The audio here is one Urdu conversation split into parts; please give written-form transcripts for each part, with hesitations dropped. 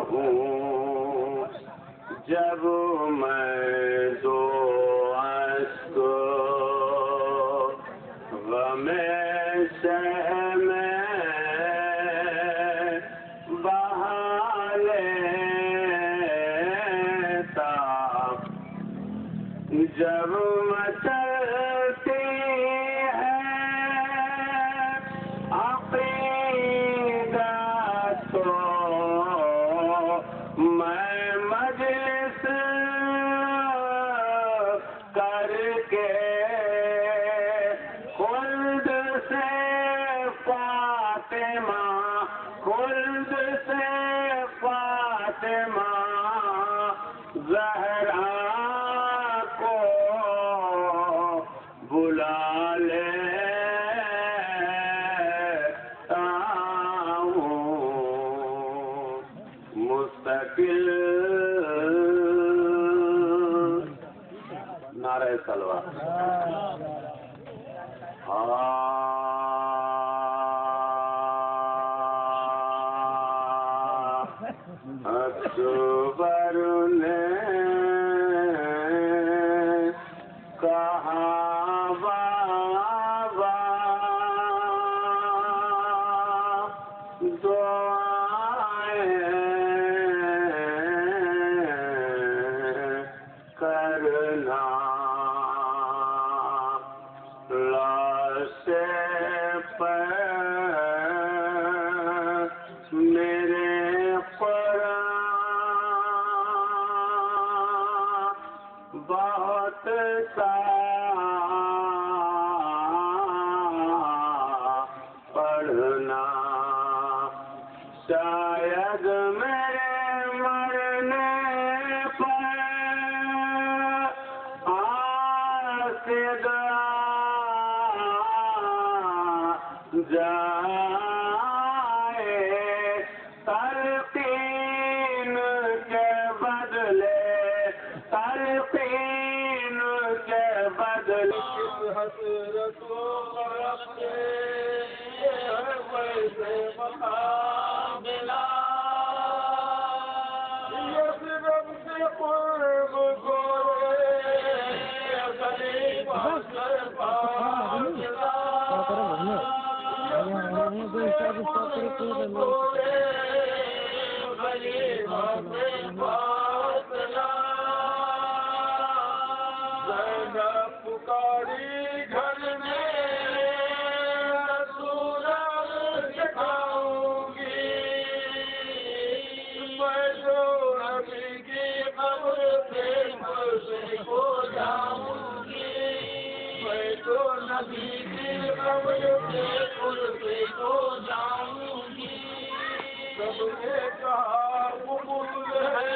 ہوں جب میں دو اشک غم شہ میں بہا لیتا جب مچلتی ہے عقیدہ تو میں مجلس کر کے خلد سے فاطمہ خلد سے فاطمہ زہرا کو بلا لیتا ہوں مستقل نعرہ سلوات اکبر نے کہا بابا دعائیں کرنا لاش پر میرے قرآن بہت سا پڑھنا شاید میرے مرنے پر آسد جائے تلقین کے بدلے تلقین کے بدلے حسرت و غرق ویسے مقابلہ یسرب سے قرب گورے غریب حسر فاضلہ پکاری گھر میں سورج دکھاؤں گی میں جو نبی کی قبر پہ مرشد کو جاؤں گی میں جو نبی کی قبر پہ مرشد کو جاؤں گی سب نے کہا قبول ہے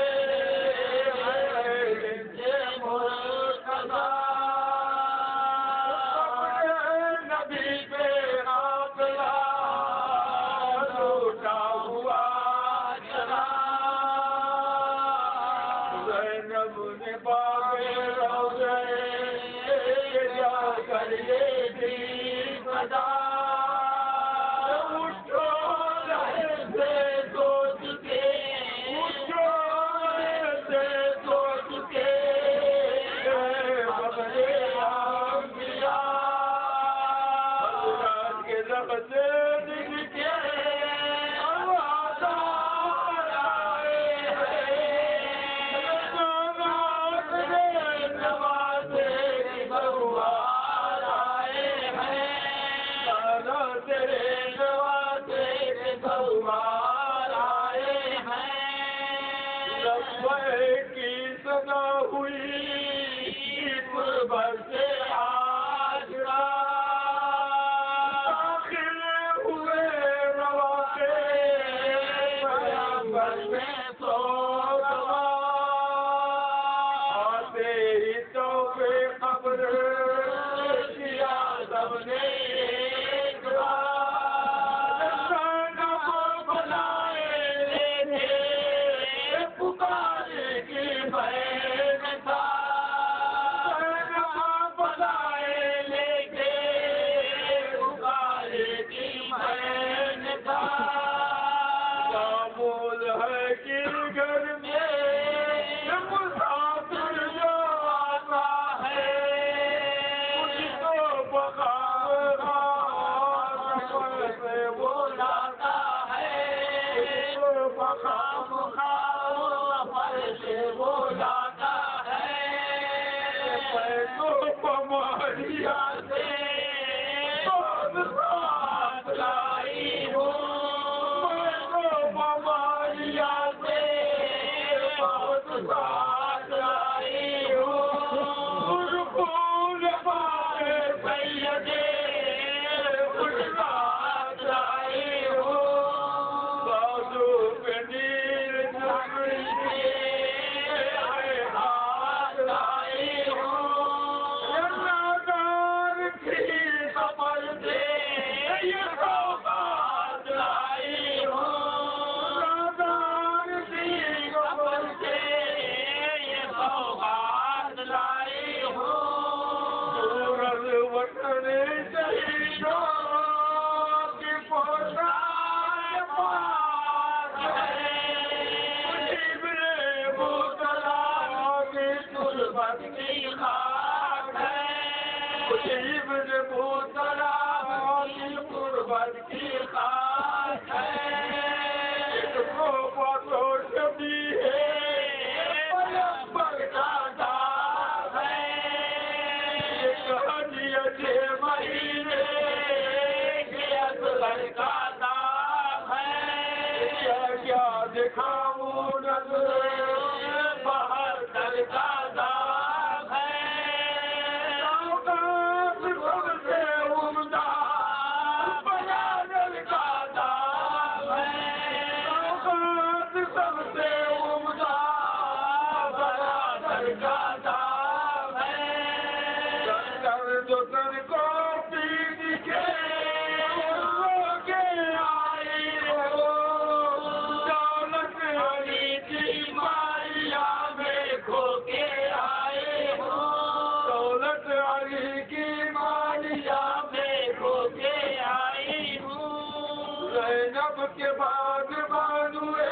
کی صدا ہوئی برسے آج داخل ہوئے رواقے پیغمبر میں سو گوا تیری توبے قبر کیا سب نے ایک بار بنائے پکارے کی بہن تھا بنائے لے کے پکارے کی بہن تھا معمول ہے کہ گھر میں مسافر جو آتا ہے کچھ تو بغاوت سفر سے وہ لاتا ہے سفر سے وہ لاتا ہے پیسوں بماریا سے بہت ساتھ لائی ہوں پیسوں بماریا سے بہت ساتھ لائی ہوں پھول پائے سیدے کچھ ساتھ لائی ہوں بازو پہ نیل چمڑی کے ہاتھ لائی ہوں نادار تھی سفر سے یہ سوغات لائی ہوں نادار تھی سفر سے یہ سوغات لائی ہوں سورج وطن شہیدوں کی پوشاک پاک ہے ابن بوتلا کی تربت کی خاک ہے ابن بوتلا کی تربت کی خاک ہے ایک صوفہ تو شبی ہے پیغمبر کا داغ ہے ایک حجیت مہینے کے اصغر کا داغ ہے کیا کیا دکھاؤں نظر بہتر کا داغ ہے اوقات سب سے عمدہ بیانل کا داغ ہے اوقات سب سے عمدہ بیانل کا داغ ہے جو تن کو پین کے روکے آئی ہو دولت علی کی ماریا میں کھو کے آئے ہو دولت علی کی ماریا میں کھو کے آئی ہوں زینب کے بعد بانوئے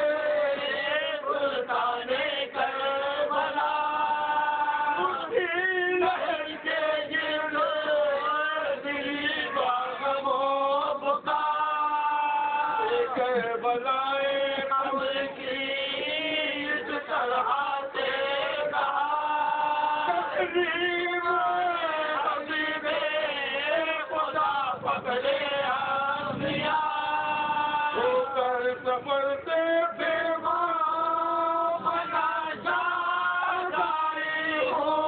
سلطان کربلا اسی لہر کے گرد دلی باغم و بکا کربلائے قبر کی اس طرح سے کہا تقریب حبیب خدا پکڑے انبیاء ہو کر سفر سے پیغام بنا جائی ہوں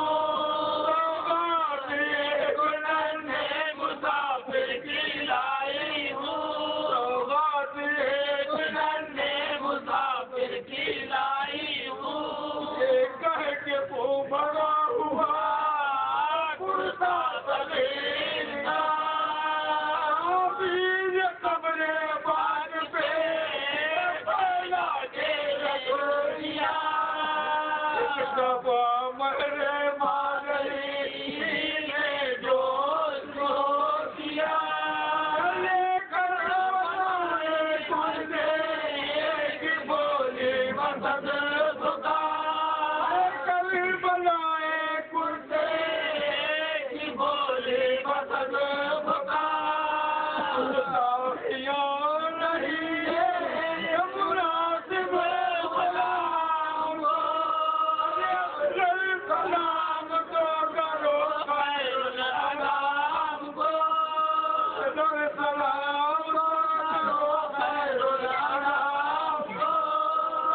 سوغات ایک ننھے مسافر کی لائی ہوں سوغات ایک ننھے مسافر کی لائی ہوں یہ کہہ کے منہ بھرا ہوا کرتا صغیر کا حافظ قبر پاک پہ پھیلا کے رکھ دیا ایک دفعہ مہر ماگلی نے جوش کو کیا لے کر بنائے کندے کی بولی مسد بکا کل بنائے کندے کی بولی مسد بکا نہیں ہے مناسب غلام سلام تو کرو خیر الانام کو سلام تو کرو خیر الانام کو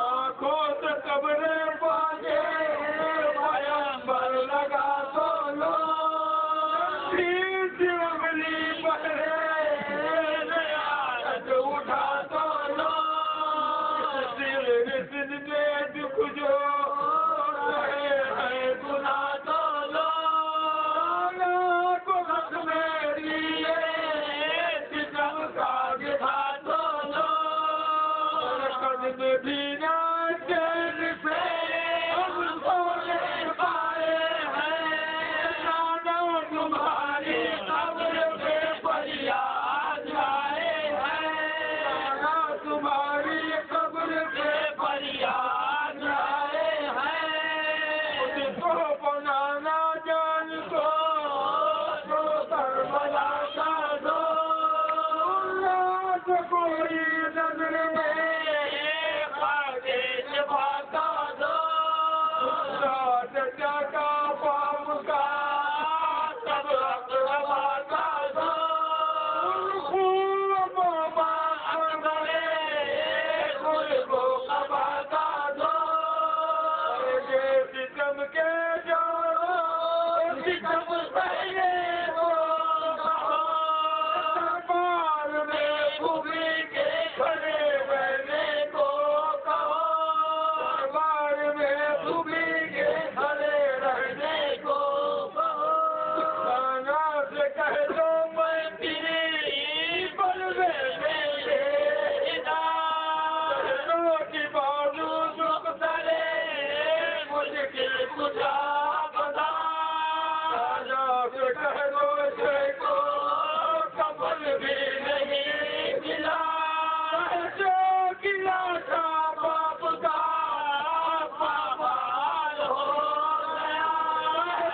آنکھوں سے قبر پاگے پیغمبر لگا تو لو تیز انگلی پہرے زیارت اٹھا تو لو دل رسن میں دکھ جو رہے ہیں گناہ تو لو کو رکھ میری ستم کا دکھا تو لو قدم بھی نہ چین سے ہم سونے پائے ہیں نانا تمہاری قبر پہ فریاد آئے ہیں نانا تمہاری کی بازو دکھ دلے مشکل کجا بتا کہہ دو اسے کو کفن بھی نہیں ملا جو گلا تھا باپ کا پامال ہو گیا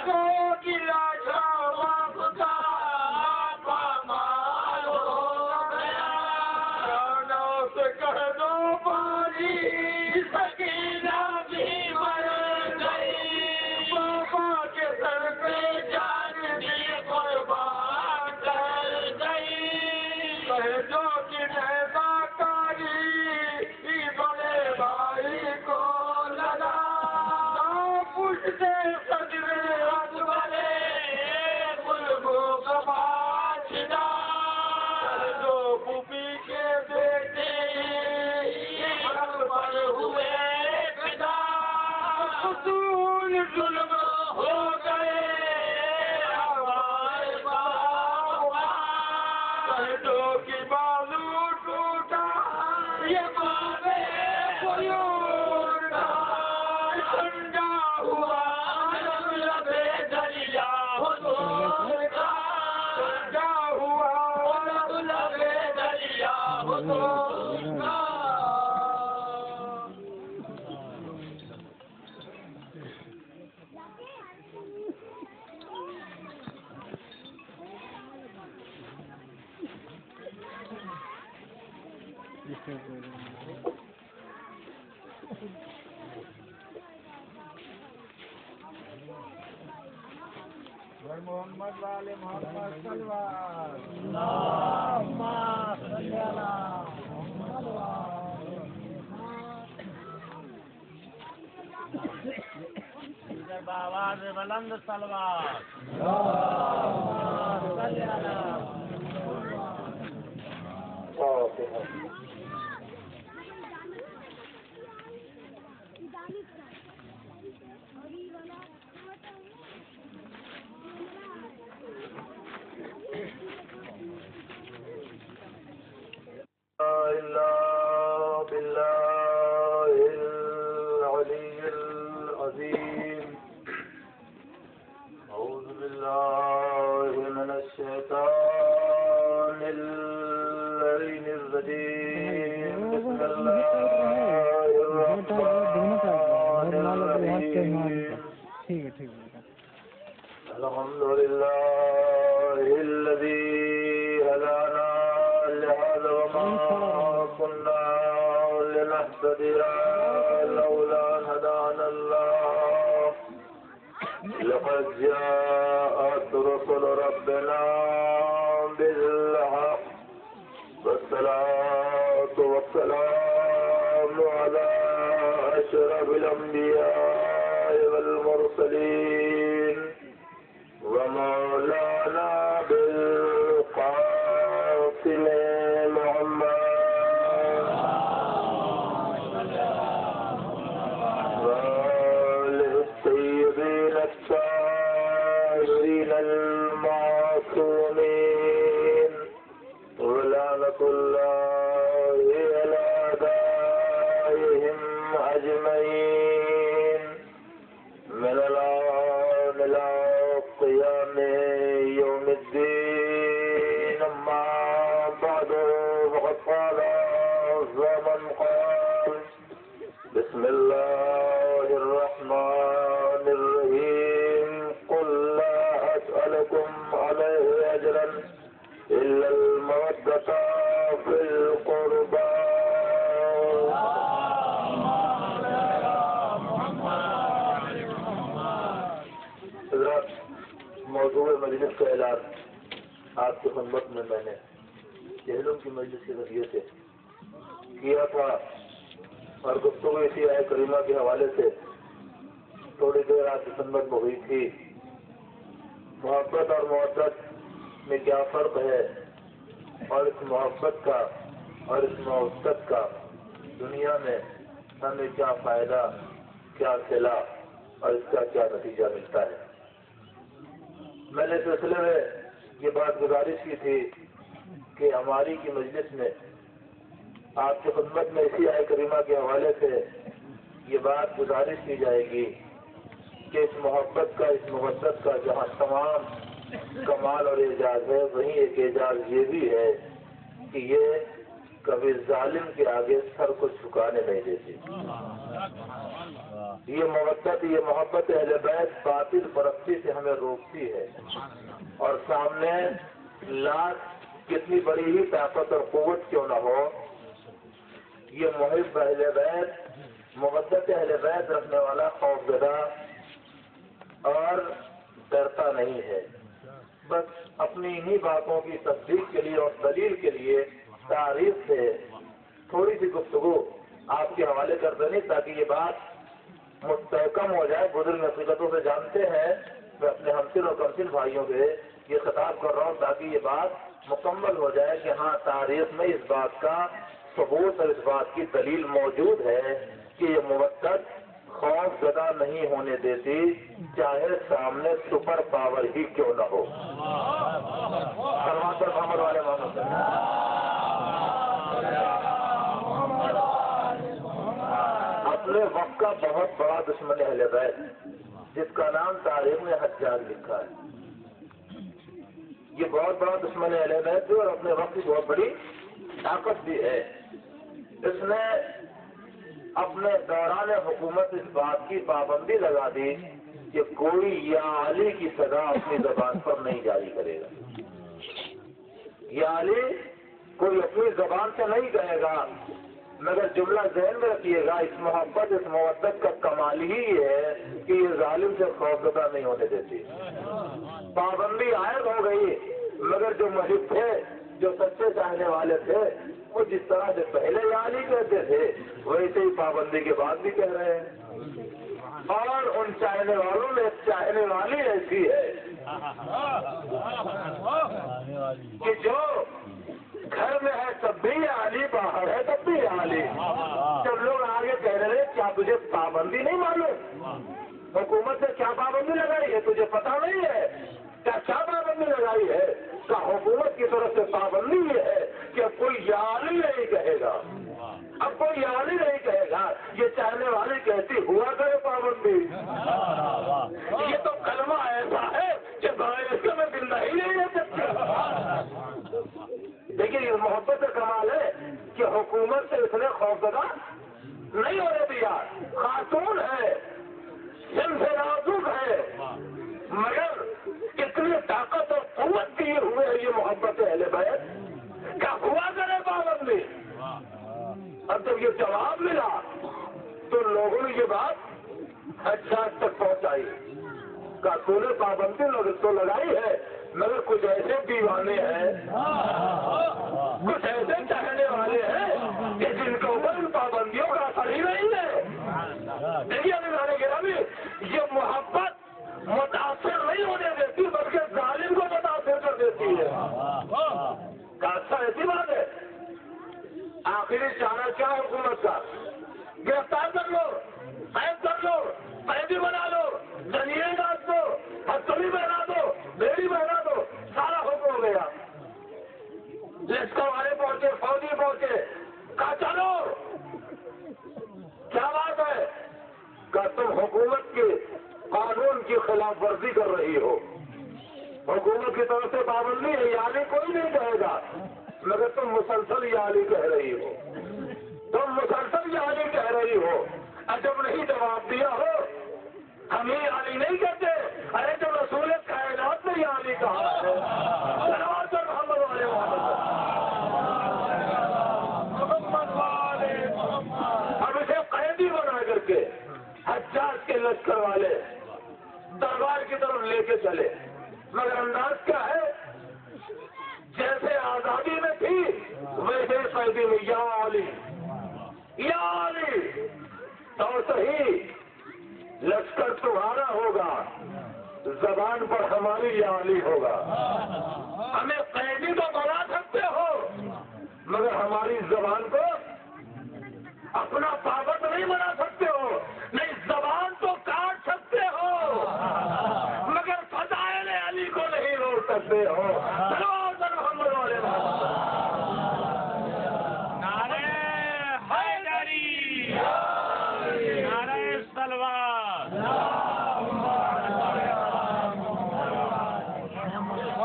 جو گلا تھا باپ کا پامال ہو گیا رانا سے کہہ دو پانی سکینہ بھی مر گئی بابا کے سر پہ جان بھی قربان کر گئی کہہ دو کہ نیزہ کاری بڑے بھائی کو لگا پوچھتے صدرے اکبرے بلبو کبا چھنا کہہ دو پھوپھی کے بیٹے حق پر ہوئے فدا حصول ظلم ہو گئے ہمارے بابا کہہ دو کہ بازو ٹوٹا یہ بابے قیور کا ٹھنڈا ہوا لبے دریا حضور کا ٹھنڈا ہوا لبے دریا حضور کا محمد والے محمد سلوار آواز بلند سلوار بالله العلي العظيم أعوذ بالله من الشيطان اللعين الرجيم بسم الله الرحمن الرحيم الحمد لله الذي هدانا لهذا وما كنا لنهتدي لولا أن هدانا الله لقد جاءت رسل ربنا بالحق والصلاة والسلام على أشرف الأنبياء والمرسلين ومولانا بالقاسم محمد وآله الطيبين الطاهرين المعصومين ولعنة الله على أعدائهم أجمعين من الآن إلى قيام يوم الدين أما بعد فقد قال من قال بسم الله الرحمن الرحيم قل لا أسألكم عليه أجرا إلا المودة في القربى موضوع مجلس کا اعلان آپ کی خدمت میں نے جہلم کی مجلس کے ذریعے سے کیا تھا اور گفتگو اسی آئے کریمہ کے حوالے سے تھوڑی دیر آپ کی خدمت میں ہوئی تھی. محبت اور محبت میں کیا فرق ہے اور اس محبت کا اور اس محبت کا دنیا میں ہمیں کیا فائدہ کیا صلہ اور اس کا کیا نتیجہ ملتا ہے. میں نے سلسلے میں یہ بات گزارش کی تھی کہ ہماری کی مجلس میں آپ کی خدمت میں اسی آیت کریمہ کے حوالے سے یہ بات گزارش کی جائے گی کہ اس محبت کا، اس مودت کا جہاں تمام کمال اور اعجاز ہے، وہیں ایک اعجاز یہ بھی ہے کہ یہ کبھی ظالم کے آگے سر کو جھکانے نہیں دیتی۔ یہ مودت، یہ محبت اہل بیت باطل پرستی سے ہمیں روکتی ہے، اور سامنے لاکھ کتنی بڑی ہی طاقت اور قوت کیوں نہ ہو، یہ محب اہل بیت، مودت اہل بیت رکھنے والا خوفزدہ اور ڈرتا نہیں ہے۔ بس اپنی انہی باتوں کی تصدیق کے لیے اور دلیل کے لیے تعریف سے تھوڑی سی گفتگو آپ کے حوالے کر دیں تاکہ یہ بات مستحکم ہو جائے۔ بزرگ حقیقتوں سے جانتے ہیں، میں اپنے ہمسن اور کمسن بھائیوں سے یہ خطاب کر رہا ہوں تاکہ یہ بات مکمل ہو جائے کہ ہاں تاریخ میں اس بات کا ثبوت اور اس بات کی دلیل موجود ہے کہ یہ مودت خوف زدہ نہیں ہونے دیتی، چاہے سامنے سپر پاور ہی کیوں نہ ہو۔ سلمان محمد والے محمد اپنے وقت کا بہت بڑا دشمن اہل بیت جس کا نام تاریخ میں حجاج لکھا ہے، یہ بہت بڑا دشمن اہل بیت ہے اور اپنے وقت کی بہت بڑی طاقت بھی ہے۔ اس نے اپنے دوران حکومت اس بات کی پابندی لگا دی کہ کوئی یا علی کی صدا اپنی زبان پر نہیں جاری کرے گا۔ یا علی کوئی اپنی زبان سے نہیں کہے گا، مگر جملہ ذہن میں رکھیے گا، اس محبت، اس مودت کا کمال ہی یہ ہے کہ یہ ظالم سے خوفزدہ نہیں ہونے دیتی۔ پابندی عائد ہو گئی، مگر جو محب تھے، جو سچے چاہنے والے تھے، وہ جس طرح سے پہلے یا علی کہتے تھے ویسے ہی پابندی کے بعد بھی کہہ رہے ہیں، اور ان چاہنے والوں میں چاہنے والی ایسی ہے کہ جو گھر میں ہے تب بھی علی، باہر ہے تب بھی علی۔ جب لوگ آگے کہہ رہے ہیں کیا تجھے پابندی نہیں معلوم، حکومت نے کیا پابندی لگائی ہے تجھے پتا نہیں ہے، کیا پابندی لگائی ہے؟ کہ حکومت کی طرف سے پابندی یہ ہے کہ اب کوئی یا علی نہیں کہے گا، اب کوئی یا علی نہیں کہے گا، یہ چاہنے والی کہتی ہوا کرے پابندی۔ یہ تو کلمہ ایسا ہے کہ بغیر اس کے میں زندہ ہی نہیں رہ سکتا۔ دیکھیے یہ محبت کا کمال ہے کہ حکومت سے اس نے خوفزدہ نہیں ہونے دیا۔ خاتون ہے، سن سے نازک ہے، مگر اتنی طاقت اور قوت دیے ہوئے ہے یہ محبت اہل بیت، کیا ہوا کرے پابندی۔ اب جب یہ جواب ملا تو لوگوں نے یہ بات حجاج تک پہنچائی، کہا تو نے پابندی تو لگائی ہے، مگر کچھ ایسے دیوانے ہیں، کچھ ایسے چاہنے والے ہیں کہ جن کے اوپر ان پابندیوں کا اثر ہی نہیں ہے۔ دیکھیے ابھی گرامی، یہ محبت متاثر نہیں ہونے دیتی بلکہ ظالم کو متاثر کر دیتی ہے۔ اچھا ایسی بات ہے، آخری چارہ کیا ہے حکومت کا؟ گرفتار کر لو، قید کر لو، قیدی بنا لو، جنیے ڈال دو، ہتھوڑی بنا دو، بیڑی بنا دو، سارا حکم ہو گیا۔ لشکر والے پہنچے، فوجی پہنچے، کہا چلو کیا بات ہے؟ کہ تم حکومت کے قانون کی خلاف ورزی کر رہی ہو، حکومت کی طرف سے پابندی ہے، یعنی کوئی نہیں کہے گا، مگر تم مسلسل یا علی کہہ رہی ہو، تم مسلسل یا علی کہہ رہی ہو۔ جب نہیں جواب دیا ہو، ہم ہی علی نہیں کہتے، ارے جو رسول کائنات نے یا علی کہا ہے۔ محمد والے اب اسے قیدی بنا کر کے حجاج کے لشکر والے دربار کی طرف لے کے چلے، مگر انداز کیا ہے؟ جیسے آزادی میں تھی ویسے قیدی میں یا علی یا علی۔ تو صحیح لشکر تمہارا ہوگا، زبان پر ہماری یا علی ہوگا۔ ہمیں قیدی تو بنا سکتے ہو مگر ہماری زبان کو اپنا پابند نہیں بنا سکتے ہو، نہیں زبان تو کاٹ سکتے ہو مگر فضائل علی کو نہیں روک سکتے ہو۔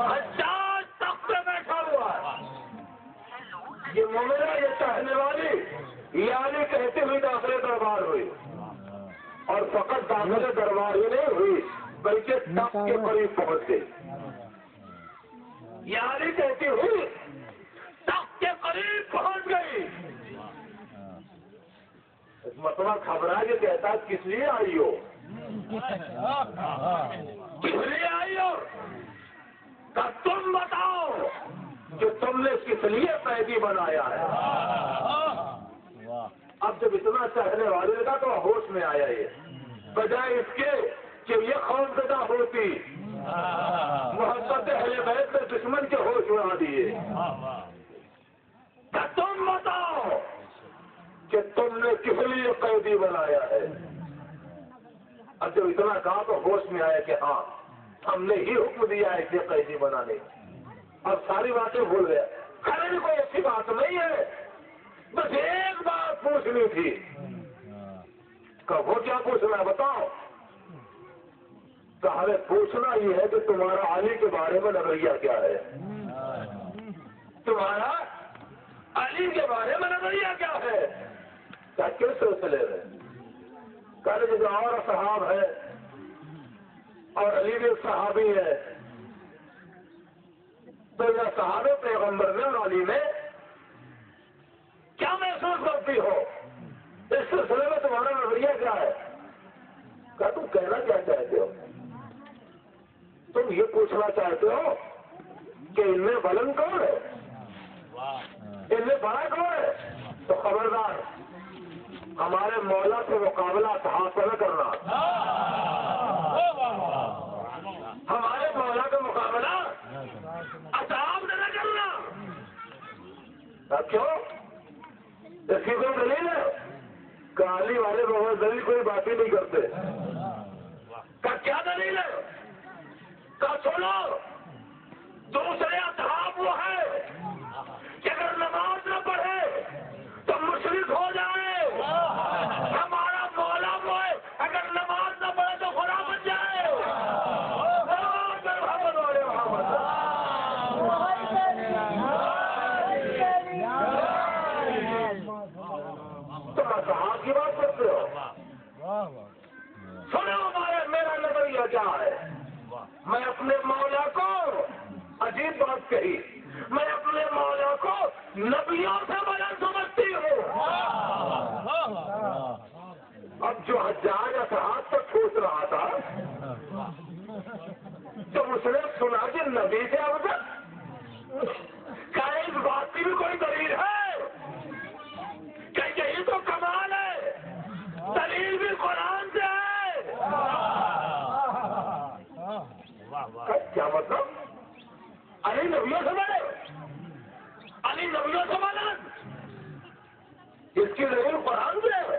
حجاج تخت پہ بیٹھا ہوا ہے، یہ مومنہ یہ چاہنے والی یہ علی کہتے ہوئے داخل دربار ہوئی، اور فقط داخل دربار ہی نہیں ہوئی بلکہ تخت کے قریب پہنچ گئی. یہ علی کہتی ہوئی تخت کے قریب پہنچ گئی. مطلب گھبرا کے کہتا کس لیے آئی ہو، کس لیے آئی ہو؟ کہ تم بتاؤ کہ تم نے کس لیے قیدی بنایا ہے. اب جب اتنا چاہنے والے لگا تو ہوش میں آیا یہ، بجائے اس کے کہ یہ خوف زدہ ہوتی، محبت اہل بیت نے دشمن کے ہوش اڑا دیے. کہ تم بتاؤ کہ تم نے کس لیے قیدی بنایا ہے. اب جب اتنا کہا تو ہوش میں آیا کہ ہاں ہم نے ہی حکم دیا ہے اسے قیدی بنانے. اب ساری باتیں بھول گیا. خیر کوئی ایسی بات نہیں ہے، بس ایک بات پوچھنی تھی. کہ وہ کیا پوچھنا ہے بتاؤ؟ کہ ہمیں پوچھنا یہ ہے کہ تمہارا علی کے بارے میں نظریہ کیا ہے، تمہارا علی کے بارے میں نظریہ کیا ہے. کیا کس سلسلے میں؟ کہنے جو اور صحاب ہے اور علی بھی صحابی ہے، تو یہ صحابہ پیغمبر میں اور علی میں کیا محسوس کرتی ہو؟ اس سلسلے میں تمہارا نظریہ کیا ہے؟ کیا تم کہنا کیا چاہتے ہو؟ تم یہ پوچھنا چاہتے ہو کہ ان میں بلند کون ہے، ان میں بڑا کون ہے؟ تو خبردار ہمارے مولا سے مقابلہ صحابہ نہ کرنا، ہمارے مولا کا مقابلہ اصحاب سے نہ کرنا. کیوں؟ اس کی کوئی دلیل ہے؟ کالی والے بہت دلیل کوئی بات ہی نہیں کرتے. کیا دلیل ہے؟ کہ سنو دوسرے اصحاب وہ ہے کہ اگر نماز نہ پڑھے تو مشرک ہو جائے. ہمارا مولا وہ ہے اگر نماز نہ پڑھے تو خدا بن جائے. تم اصحاب کی بات کرتے ہو؟ سنو میرا نظریہ کیا ہے. میں اپنے مولا کو عجیب بات کہی، میں اپنے مولا کو نبیوں سے بلند سمجھتی ہوں. اب جو حجاج اصحاب پر پوچھ رہا تھا جب اس نے سنا کہ نبی سے افضل، کیا اس بات کی بھی کوئی دلیل ہے؟ کہ یہی تو کمال ہے، دلیل بھی قرآن سے ہے. کیا مطلب؟ علی نبیوں سے بڑے، علی نبیوں سے بلند، اس کی دلیل قرآن سے ہے.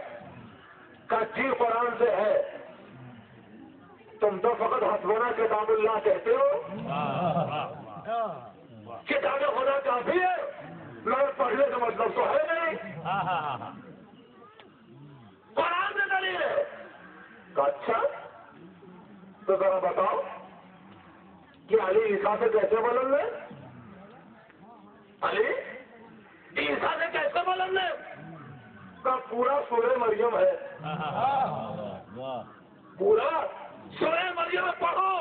کہ جی قرآن سے ہے. تم تو فقط حسبنا کتاب اللہ کہتے ہو، کتاب خدا کافی ہے، میں پڑھنے کا مطلب تو ہے نہیں. قرآن سے دلیل ہے. اچھا تو ذرا بتاؤ کہ علی عیسیٰ سے کیسے بلند ہے؟ علی عیسیٰ سے کیسے بلند ہے؟ کا پورا سورہ مریم ہے، پورا سورہ مریم پڑھو.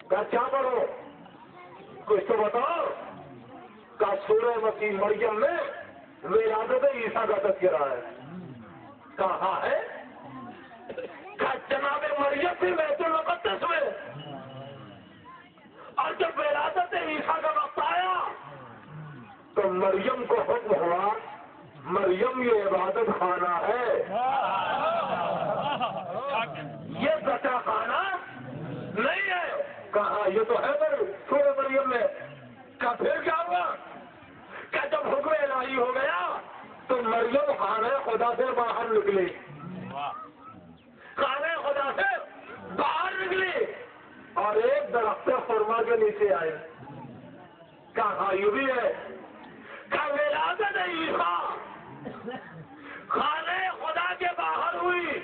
کیا پڑھو؟ کچھ تو بتاؤ. کا سورہ مسیح مریم میں ولادت عیسیٰ کا تذکرہ ہے. کہاں ہے؟ جناب مریم بھی بیت المقدس میں. اور جب ولادت عیسیٰ کا وقت آیا تو مریم کو حکم ہوا مریم یہ عبادت خانہ ہے، یہ زکا خانہ نہیں ہے. کہا یہ تو ہے پر سورہ مریم میں. کا پھر کیا ہوا؟ کہ جب حکم الہی ہو گیا تو مریم خانہ خدا سے باہر نکلی، خانہ خدا سے باہر نکلی اور ایک درخت خرما کے نیچے آئے. کہا یہ بھی ہے کہ ولادت عیسیٰ خانہ خدا کے باہر ہوئی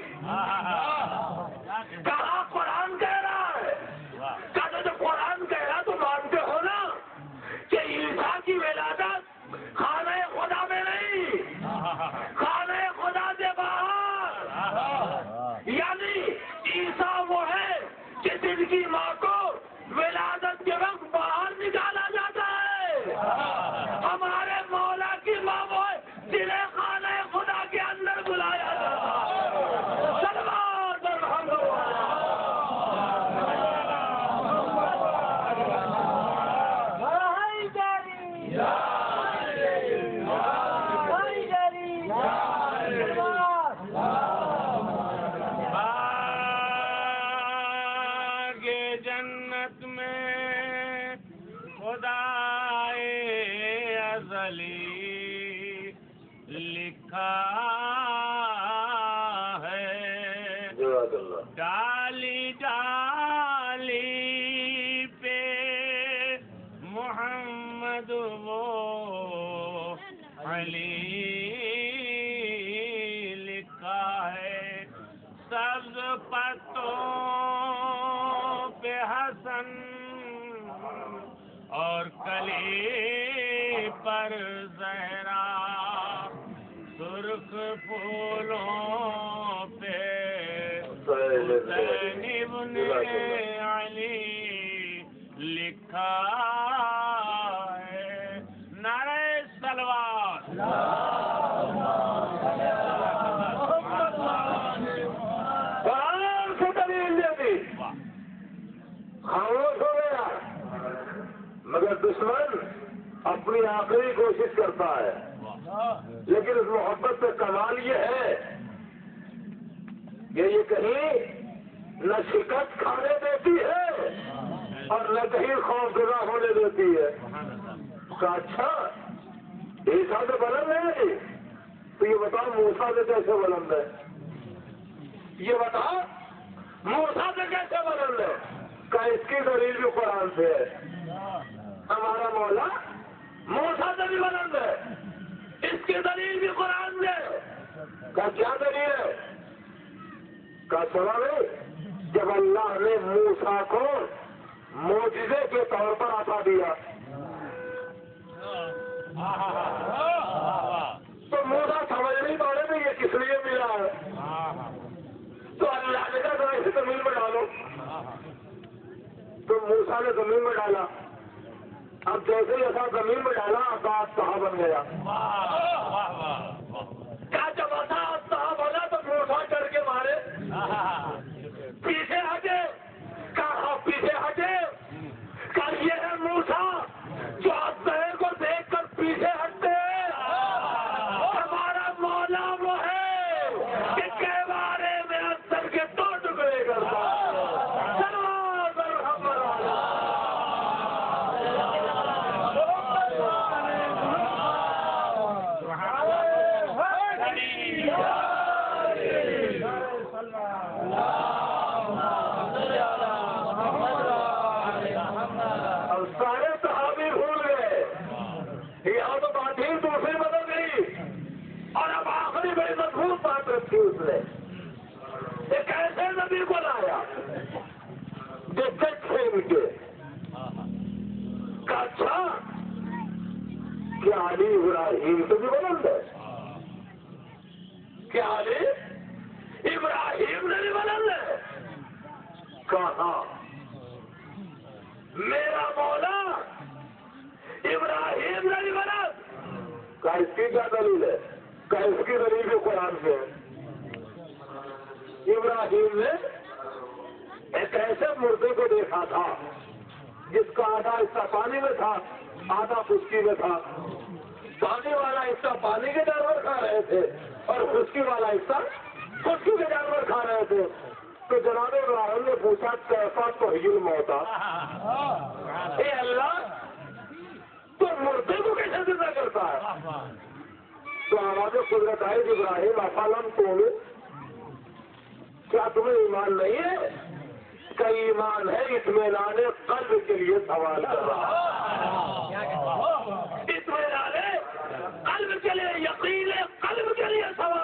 جزاک اللہ. ڈالی ڈالی پہ محمد وہ علی لکھا ہے، سبز پتوں پہ حسن اور کلی پر زہرا، سرخ پھولوں پہ حسین ابن علی لکھا ہے. نعرہ صلوات. قرآن سے دلیل دے دی، خاموش ہو گیا، مگر دشمن اپنی آخری کوشش کرتا ہے. لیکن اس محبت سے کمال یہ ہے کہ یہ کہیں نہ شکست کھانے دیتی ہے اور نہ کہیں خوف زدہ ہونے دیتی ہے. اچھا عیسیٰ سے بلند ہے تو یہ بتاؤ موسیٰ سے کیسے بلند ہے؟ یہ بتاؤ موسیٰ سے کیسے بلند ہے؟ کہ اس کی دلیل بھی قرآن سے ہے. ہمارا مولا موسیٰ سے بھی بلند ہے، اس کی دلیل بھی قرآن سے ہے. کا کیا دلیل ہے؟ کا سنا نہیں، جب اللہ نے موسیٰ کو معجزے کے طور پر عطا دیا تو موسیٰ سمجھ نہیں پا رہے یہ کس لیے ملا ہے. تو اللہ نے کہا ذرا اسے زمین میں ڈالو، تو موسیٰ نے زمین میں ڈالا. اب جیسے ہی ایسا زمین میں ڈالا آکاش کہاں بن گیا. کیا جب ایسا کہاں بنا تو موسیٰ چڑھ کے مارے، پیچھے ہٹے، کہاں پیچھے ہٹے. کہ یہ ہے موسیٰ جو اصغر کو دیکھ کر پیچھے ہٹتے ہیں. ہمارا مولا وہ ہے کہ کیوارے میں اصغر کے 2 ٹکڑے کرتا. اس نے ایک ایسے نبی کو لایا جس سے چھین کے کہا اچھا کیا علی ابراہیم سے بھی بلند ہے؟ کیا علی ابراہیم سے بھی بلند ہے؟ کہا میرا مولا ابراہیم سے بھی بلند. کہا اس کی کیا دلیل ہے؟ کہا اس کی دلیل بھی قرآن سے ہے. ابراہیم نے ایک ایسے مردے کو دیکھا تھا جس کا آدھا حصہ پانی میں تھا، آدھا خشکی میں تھا. پانی والا حصہ پانی کے جانور کھا رہے تھے اور خشکی والا حصہ خشکی کے جانور کھا رہے تھے. تو جناب ابراہیم نے پوچھا کیسا تحیی الموتیٰ، اے اللہ تو مردے کو کیسے زندہ کرتا ہے؟ تو آواز قدرت آئی ابراہیم افلم تؤمن، کیا تمہیں ایمان نہیں ہے؟ کا ایمان ہے اطمینان قلب کے لیے سوال کر رہا ہے. اطمینان قلب کے لیے، یقین قلب کے لیے سوال